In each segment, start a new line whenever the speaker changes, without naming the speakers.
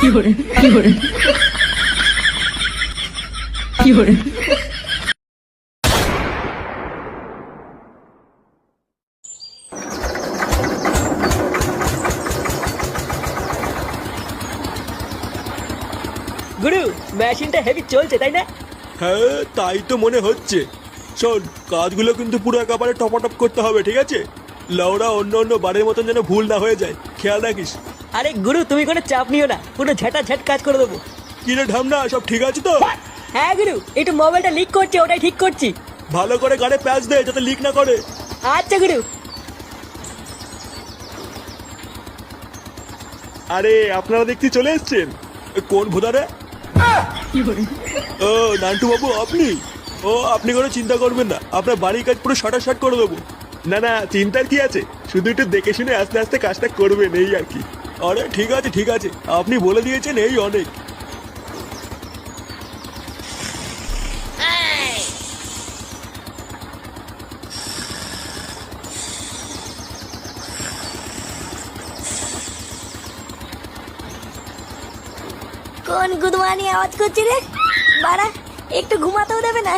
有人，有人，有人。
গুরু, মেশিনটা হেভি চলছে তাই না?
হ্যাঁ, তাই তো মনে হচ্ছে। শোন, কাজগুলো কিন্তু পুরো একেবারে টপাটপ করতে হবে, ঠিক আছে? লাউরা অন্য অন্য বারের মতন যেন ভুল না হয়ে যায়, খেয়াল রাখিস।
আরে গুরু, তুমি কোনো চাপ নিও না, পুরো ঝাঁটাঝাট কাজ করে দেবো।
কি রে ঢামনা, সব ঠিক আছে তো?
হ্যাঁ গুরু, একটু মোবাইলটা লিক করছে, ওটাই ঠিক করছি।
ভালো করে গাড়ে প্যাচ দে যাতে লিক না করে।
আচ্ছা গুরু।
আরে আপনারা দেখতে চলে এসেছেন। কোন ভোদারে? ও নান্টু বাবু, আপনি? ও, আপনি কোনো চিন্তা করবেন না, আপনার বাড়ির কাজ পুরো শর্ট করে দেবো। না না, চিন্তার কি আছে, শুধু একটু দেখে শুনে আস্তে আস্তে কাজটা করবেন, এই আর কি। আরে ঠিক আছে ঠিক আছে, আপনি বলে দিয়েছেন, এই অনেক।
কোন গুদমানি আওয়াজ করছে রে? বাড়া, একটু ঘুমাতেও দেবে না।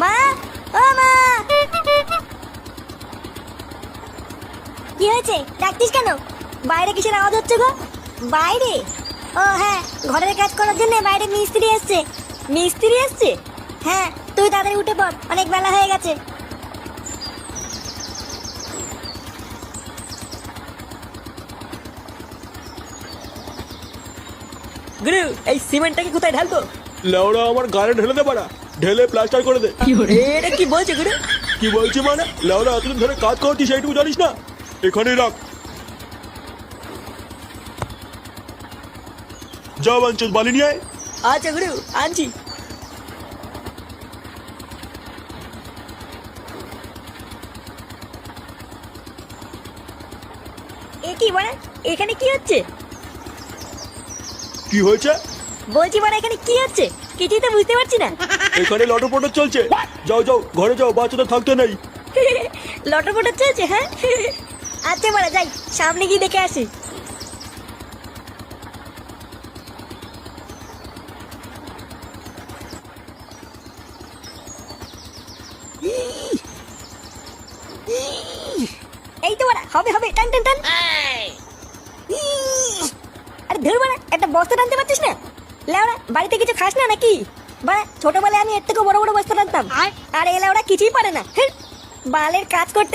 মা, ও মা, কি হয়েছে? ডাকতিস কেন? বাইরে কিসের আওয়াজ হচ্ছে গো? বাইরে? ও হ্যাঁ, ঘরের কাজ করার জন্য বাইরে মিস্ত্রি এসছে। মিস্ত্রি এসছে? হ্যাঁ, তুই তাড়াতাড়ি উঠে পড়, অনেক বেলা হয়ে গেছে।
গুরু, এই সিমেন্টটাকে কোথায় ঢালবো?
লাউরা আমার গাড়ি ঢেলে দে বাড়া, ঢেলে প্লাস্টার করে দে।
এটা কি বলছে গুরু?
কি বলছি মানে? লাউরা এতদিন ধরে কাজ করছিস, সেইটুকু জানিস না? এখানেই রাখ। যা বাঞ্চোস, বালি নিয়ে আয়।
আচ্ছা গুরু, আনছি।
এ কি বাড়া, এখানে কি হচ্ছে?
কি হয়েছে?
বলছি বাড়া, এখানে কি হচ্ছে? কিছুই তো বুঝতে পারছি না।
এখানে লটপট চলছে। যাও যাও, ঘরে যাও, বাচ্চাদের থাকতে নেই।
লটপট চলছে? হ্যাঁ, আচ্ছা বাড়া, যাই, সামনে গিয়ে দেখে আসি। এই তো বাড়া, হবে হবে, টান টান টান। আরে ধুর বাড়া, একটা বস্তা টানতে পারছিস না? লেওড়া, বাড়িতে কিছু খাস না নাকি? বাড়া, ছোটবেলায় আমি এর থেকে বড় বড় বস্তা টানতাম, আর এ লেওড়া কিছুই পারে না। হ্যাঁ, বালের কাজ করতে